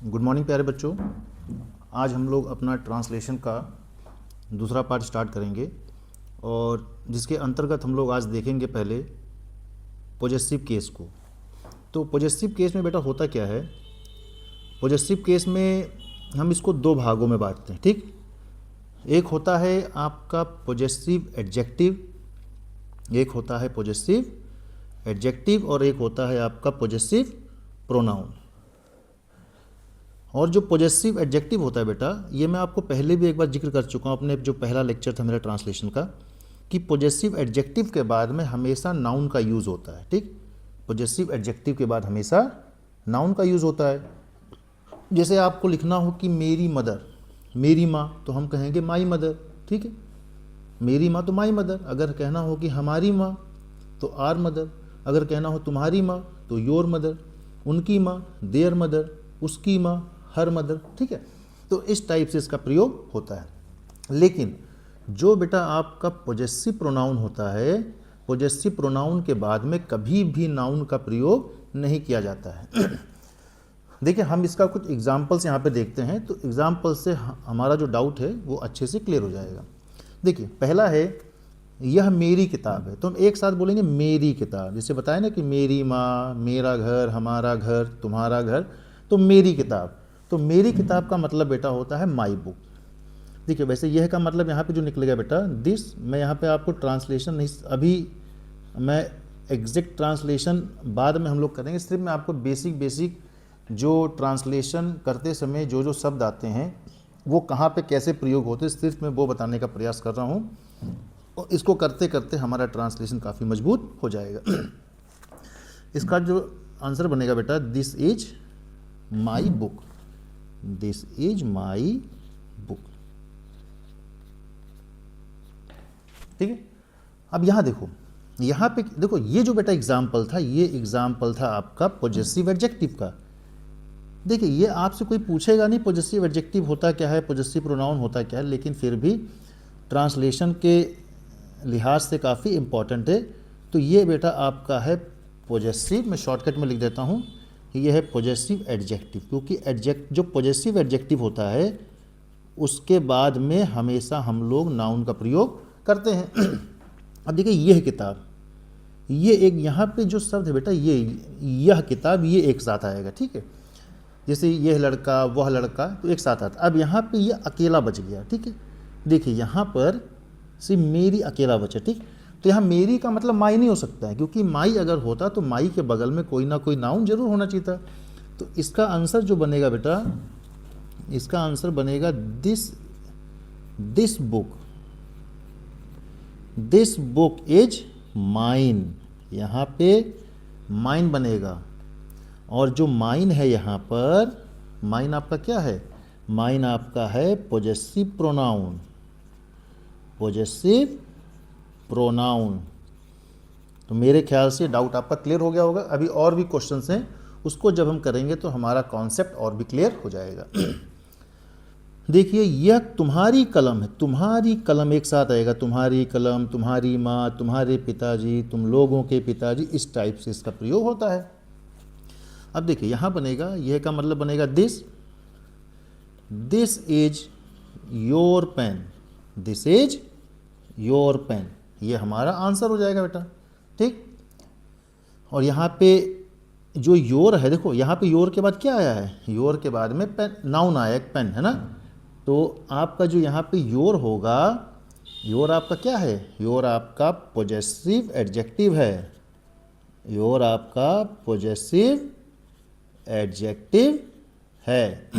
Good morning प्यारे बच्चों। आज हम लोग अपना ट्रांसलेशन का दूसरा पार्ट स्टार्ट करेंगे और जिसके अंतर्गत हम लोग आज देखेंगे पहले पॉजेसिव केस को। तो पॉजेसिव केस में बेटा होता क्या है, पॉजेसिव केस में हम इसको दो भागों में बांटते हैं, ठीक। एक होता है आपका पॉजेसिव एडजेक्टिव, एक होता है पॉजेसिव एडजेक्टिव और एक होता है आपका पॉजेसिव प्रोनाउन। और जो पॉजेसिव एडजेक्टिव होता है बेटा, ये मैं आपको पहले भी एक बार जिक्र कर चुका हूँ अपने जो पहला लेक्चर था मेरा ट्रांसलेशन का, कि पॉजेसिव एडजेक्टिव के बाद में हमेशा नाउन का यूज़ होता है, ठीक। पॉजेसिव एडजेक्टिव के बाद हमेशा नाउन का यूज़ होता है। जैसे आपको लिखना हो कि मेरी मदर, मेरी माँ, तो हम कहेंगे माई मदर, ठीक है। मेरी माँ तो माई मदर। अगर कहना हो कि हमारी माँ तो आर मदर। अगर कहना हो तुम्हारी माँ तो योर मदर। उनकी माँ देयर मदर। उसकी माँ हर मदर, ठीक है। तो इस टाइप से इसका प्रयोग होता है। लेकिन जो बेटा आपका पॉजेसिव प्रोनाउन होता है, पॉजेसिव प्रोनाउन के बाद में कभी भी नाउन का प्रयोग नहीं किया जाता है। देखिए हम इसका कुछ एग्जाम्पल्स यहाँ पे देखते हैं, तो एग्जाम्पल से हमारा जो डाउट है वो अच्छे से क्लियर हो जाएगा। देखिए पहला है, यह मेरी किताब है, तो हम एक साथ बोलेंगे मेरी किताब। जैसे बताया ना कि मेरी माँ, मेरा घर, हमारा घर, तुम्हारा घर, तो मेरी किताब। तो मेरी किताब का मतलब बेटा होता है माई बुक। देखिए वैसे यह का मतलब यहाँ पे जो निकलेगा बेटा दिस, मैं यहाँ पे आपको ट्रांसलेशन नहीं, अभी मैं एग्जैक्ट ट्रांसलेशन बाद में हम लोग करेंगे। सिर्फ मैं आपको बेसिक जो ट्रांसलेशन करते समय जो जो शब्द आते हैं वो कहाँ पे कैसे प्रयोग होते हैं, सिर्फ मैं वो बताने का प्रयास कर रहा हूँ। और इसको करते करते हमारा ट्रांसलेशन काफ़ी मजबूत हो जाएगा। इसका जो आंसर बनेगा बेटा this is my book, this is my book, ठीक है। अब यहाँ देखो, यहाँ पे देखो ये जो बेटा एग्जाम्पल था, ये एग्जाम्पल था आपका पॉजेसिव एडजेक्टिव का। देखिए ये आपसे कोई पूछेगा नहीं पॉजेसिव एडजेक्टिव होता क्या है, पॉजेसिव प्रोनाउन होता क्या है, लेकिन फिर भी ट्रांसलेशन के लिहाज से काफ़ी इम्पॉर्टेंट है। तो ये बेटा आपका है पॉजेसिव, मैं शॉर्टकट में लिख देता हूँ, ये है पॉजेसिव एडजेक्टिव। क्योंकि जो पॉजेसिव एडजेक्टिव होता है उसके बाद में हमेशा हम लोग नाउन का प्रयोग करते हैं। अब देखिए यह किताब, ये एक यहाँ पे जो शब्द है बेटा, ये यह किताब, ये एक साथ आएगा, ठीक है। जैसे यह लड़का, वह लड़का, तो एक साथ आता। अब यहाँ पे ये अकेला बच गया, ठीक है। देखिए यहाँ पर सिर्फ मेरी अकेला बचा, ठीक। तो यहाँ मेरी का मतलब माई नहीं हो सकता है, क्योंकि माई अगर होता तो माई के बगल में कोई ना कोई नाउन जरूर होना चाहिए था। तो इसका आंसर जो बनेगा बेटा, इसका आंसर बनेगा this book, this book is mine. यहाँ पे माइन बनेगा, और जो माइन है यहाँ पर, माइन आपका क्या है, माइन आपका है पॉजेसिव प्रोनाउन, पॉजेसिव प्रोनाउन। तो मेरे ख्याल से डाउट आपका क्लियर हो गया होगा। अभी और भी क्वेश्चंस हैं, उसको जब हम करेंगे तो हमारा कॉन्सेप्ट और भी क्लियर हो जाएगा। देखिए यह तुम्हारी कलम है, तुम्हारी कलम एक साथ आएगा, तुम्हारी कलम, तुम्हारी माँ, तुम्हारे पिताजी, तुम लोगों के पिताजी, इस टाइप से इसका प्रयोग होता है। अब देखिए यहाँ बनेगा, यह का मतलब बनेगा this is your pen, this is your pen, ये हमारा आंसर हो जाएगा बेटा, ठीक। और यहाँ पे जो योर है, देखो यहाँ पे योर के बाद क्या आया है, योर के बाद में पेन, नाउन आया एक, पेन है ना। तो आपका जो यहाँ पे योर होगा, योर आपका क्या है, योर आपका पॉजेसिव एडजेक्टिव है, योर आपका पॉजेसिव एडजेक्टिव है,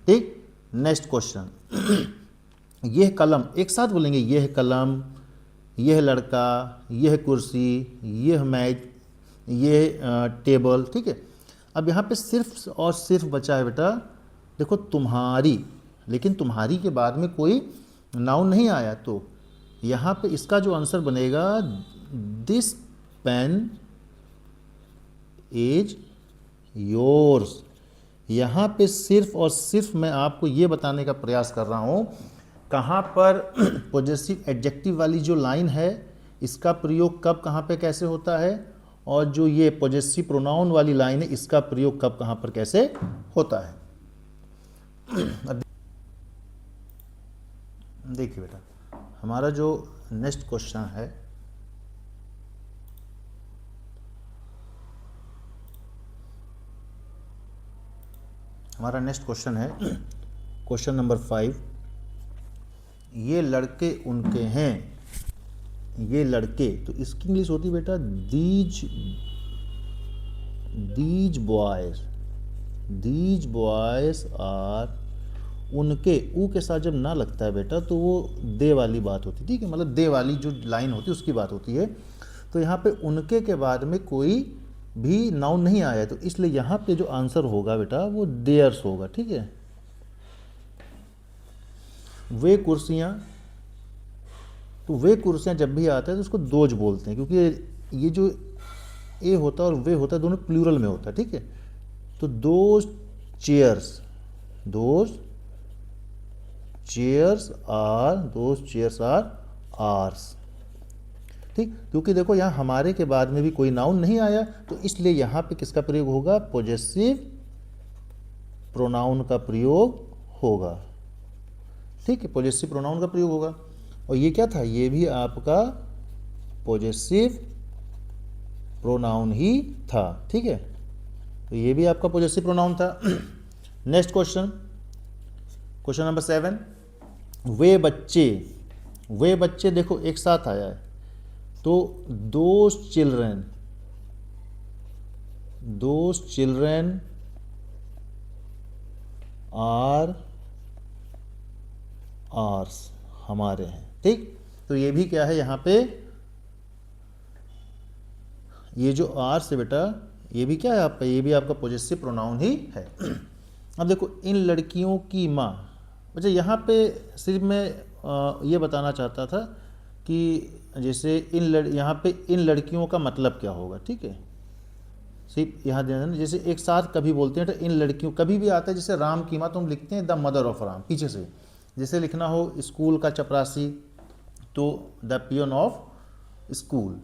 ठीक। नेक्स्ट क्वेश्चन, यह कलम, एक साथ बोलेंगे, यह कलम, यह लड़का, यह कुर्सी, यह मेज, यह टेबल, ठीक है। अब यहाँ पे सिर्फ और सिर्फ बचा है बेटा, देखो तुम्हारी, लेकिन तुम्हारी के बाद में कोई नाउन नहीं आया, तो यहाँ पे इसका जो आंसर बनेगा दिस पेन इज योर्स। यहाँ पे सिर्फ और सिर्फ मैं आपको ये बताने का प्रयास कर रहा हूँ कहाँ पर पॉजेसिव एडजेक्टिव वाली जो लाइन है इसका प्रयोग कब कहाँ पे कैसे होता है, और जो ये पॉजेसिव प्रोनाउन वाली लाइन है इसका प्रयोग कब कहाँ पर कैसे होता है। अब देखिए बेटा, हमारा जो नेक्स्ट क्वेश्चन है, हमारा नेक्स्ट क्वेश्चन है क्वेश्चन नंबर 5। ये लड़के उनके हैं, ये लड़के, तो इसकी इंग्लिश होती है बेटा दीज बॉयज आर, उनके, ऊ के साथ जब ना लगता है बेटा तो वो दे वाली बात होती है, ठीक है, मतलब दे वाली जो लाइन होती है उसकी बात होती है। तो यहाँ पे उनके के बाद में कोई भी नाउन नहीं आया है, तो इसलिए यहाँ पे जो आंसर होगा बेटा वो देयर्स होगा, ठीक है। वे कुर्सियाँ, तो वे कुर्सियाँ जब भी आता है तो उसको दोज बोलते हैं, क्योंकि ये जो ए होता है और वे होता है दोनों प्लूरल में होता है, ठीक है। तो दोज चेयर्स आर आर्स, ठीक, क्योंकि देखो यहाँ हमारे के बाद में भी कोई नाउन नहीं आया, तो इसलिए यहाँ पे किसका प्रयोग होगा, पॉजेसिव प्रोनाउन का प्रयोग होगा, ठीक है, पॉजेसिव प्रोनाउन का प्रयोग होगा। और ये क्या था, ये भी आपका पॉजेसिव प्रोनाउन ही था, ठीक है, तो ये भी आपका पॉजेसिव प्रोनाउन था। Next question, question number 7। वे बच्चे देखो एक साथ आया है, तो दोज चिल्ड्रेन आर आर्स, हमारे हैं, ठीक। तो ये भी क्या है यहाँ पे, ये जो आर्स है बेटा, ये भी क्या है आपका, ये भी आपका पॉजेसिव प्रोनाउन ही है। अब देखो इन लड़कियों की माँ, अच्छा यहाँ पे सिर्फ मैं ये बताना चाहता था कि जैसे यहाँ पे इन लड़कियों का मतलब क्या होगा, ठीक है, सिर्फ यहाँ देना, जैसे एक साथ कभी बोलते हैं तो इन लड़कियों, कभी भी आता है जैसे राम की माँ, तो हम लिखते हैं द मदर ऑफ राम पीछे से, जैसे लिखना हो स्कूल का चपरासी तो द पियन ऑफ स्कूल,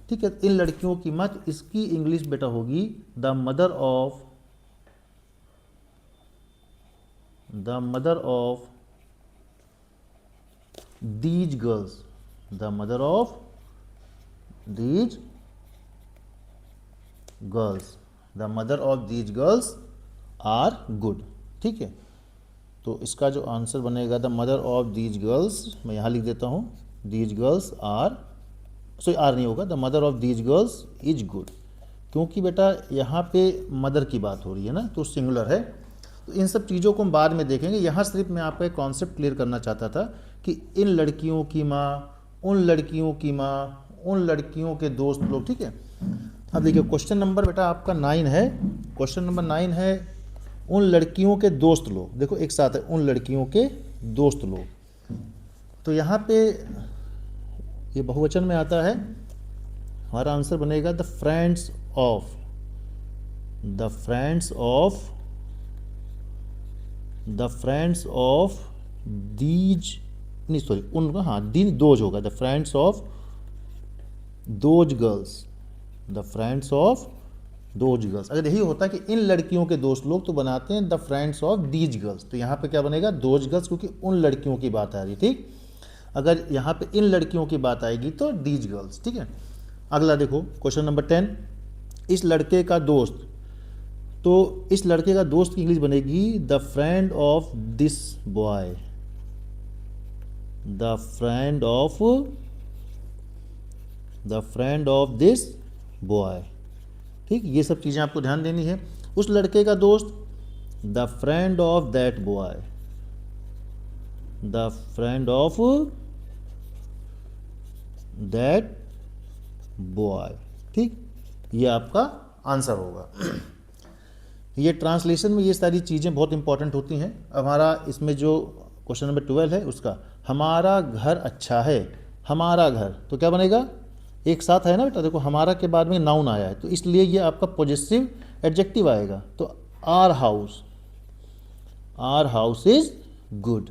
ठीक है। इन लड़कियों की माँ, तो इसकी इंग्लिश बेटा होगी the mother of these girls, the mother of these girls are good, ठीक है। तो इसका जो आंसर बनेगा the mother of these girls, मैं यहाँ लिख देता हूँ, these girls are, sorry are नहीं होगा, the mother of these girls is good, क्योंकि बेटा यहाँ पे मदर की बात हो रही है ना, तो सिंगुलर है। तो इन सब चीज़ों को हम बाद में देखेंगे, यहाँ सिर्फ मैं आपका एक कॉन्सेप्ट क्लियर करना चाहता था कि इन लड़कियों की माँ, उन लड़कियों की माँ, उन लड़कियों के दोस्त लोग, ठीक है। अब देखिए क्वेश्चन नंबर बेटा आपका 9 है, क्वेश्चन नंबर 9 है उन लड़कियों के दोस्त लोग, देखो एक साथ है उन लड़कियों के दोस्त लोग, तो यहाँ पे ये बहुवचन में आता है, हमारा आंसर बनेगा द फ्रेंड्स ऑफ दीज, नहीं सॉरी उनका, हाँ दीज दोज होगा, the friends of those girls, अगर यही होता कि इन लड़कियों के दोस्त लोग, तो बनाते हैं the friends of these girls, तो यहाँ पे क्या बनेगा दोज गर्ल्स, क्योंकि उन लड़कियों की बात आ रही, ठीक। अगर यहाँ पे इन लड़कियों की बात आएगी तो दीज गर्ल्स, ठीक है। अगला देखो क्वेश्चन नंबर 10, इस लड़के का दोस्त, तो इस लड़के का दोस्त की इंग्लिश बनेगी the friend of this boy, the friend of this boy, ठीक। ये सब चीज़ें आपको ध्यान देनी है। उस लड़के का दोस्त the friend of that boy, the friend of that boy, ठीक, ये आपका आंसर होगा। ये ट्रांसलेशन में ये सारी चीज़ें बहुत इंपॉर्टेंट होती हैं। हमारा इसमें जो क्वेश्चन नंबर 12 है उसका, हमारा घर अच्छा है, हमारा घर, तो क्या बनेगा, एक साथ है ना बेटा, देखो हमारा के बाद में नाउन आया है, तो इसलिए ये आपका पॉजेसिव एडजेक्टिव आएगा, तो आर हाउस इज गुड,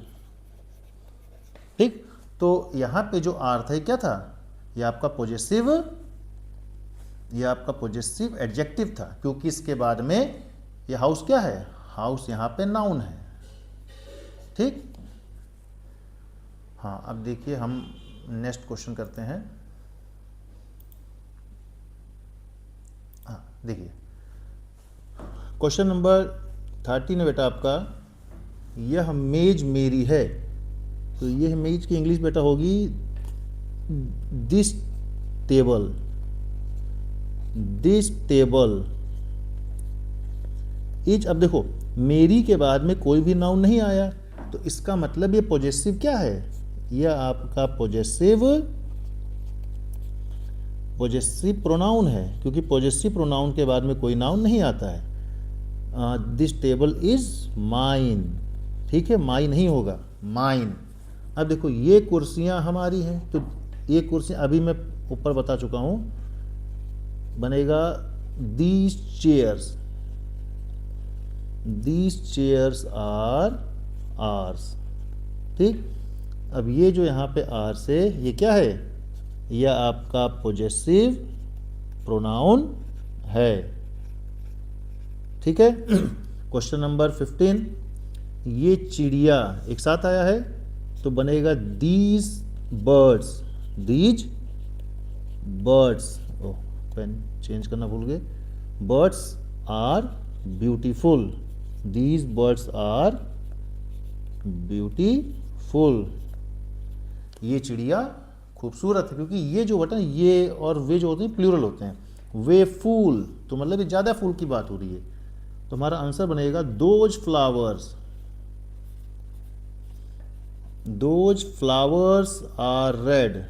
ठीक। तो यहाँ पे जो आर था ये क्या था, ये आपका पॉजेसिव एडजेक्टिव था, क्योंकि इसके बाद में ये हाउस क्या है, हाउस यहाँ पे नाउन है, ठीक। हाँ, अब देखिए हम नेक्स्ट क्वेश्चन करते हैं। हाँ देखिए, क्वेश्चन नंबर 13 है बेटा आपका, यह मेज मेरी है। तो यह मेज की इंग्लिश बेटा होगी this table, this table is. अब देखो मेरी के बाद में कोई भी नाउन नहीं आया, तो इसका मतलब ये पॉजेसिव क्या है, यह आपका पॉजेसिव प्रोनाउन है, क्योंकि पॉजेसिव प्रोनाउन के बाद में कोई नाउन नहीं आता है। दिस टेबल इज माइन, ठीक है, माई नहीं होगा, माइन। अब देखो ये कुर्सियां हमारी हैं, तो ये कुर्सियां अभी मैं ऊपर बता चुका हूं, बनेगा these chairs, these chairs are ours, ठीक। अब ये जो यहाँ पे आर से, ये क्या है, यह आपका पॉजेसिव प्रोनाउन है, ठीक है। क्वेश्चन नंबर 15, ये चिड़िया एक साथ आया है, तो बनेगा these birds, these birds, oh pen change करना भूल गए, birds are beautiful, these birds are beautiful, ये चिड़िया खूबसूरत है। क्योंकि ये जो बटन, ये और वे जो होते हैं प्लूरल होते हैं, वे फूल, तो मतलब ये ज़्यादा फूल की बात हो रही है, तो हमारा आंसर बनेगा those flowers, those flowers are red,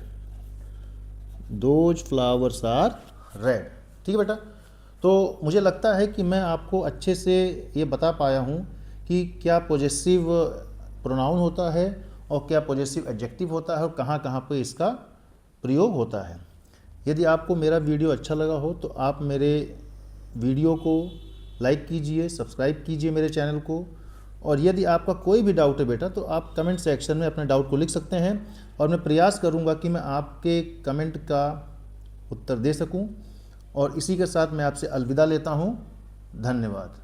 those flowers are red, ठीक है बेटा। तो मुझे लगता है कि मैं आपको अच्छे से ये बता पाया हूँ कि क्या पॉजेसिव प्रोनाउन होता है और क्या पॉजेसिव एडजेक्टिव होता है और कहाँ कहाँ पे इसका प्रयोग होता है। यदि आपको मेरा वीडियो अच्छा लगा हो तो आप मेरे वीडियो को लाइक कीजिए, सब्सक्राइब कीजिए मेरे चैनल को, और यदि आपका कोई भी डाउट है बेटा तो आप कमेंट सेक्शन में अपने डाउट को लिख सकते हैं, और मैं प्रयास करूंगा कि मैं आपके कमेंट का उत्तर दे सकूं। और इसी के साथ मैं आपसे अलविदा लेता हूं। धन्यवाद।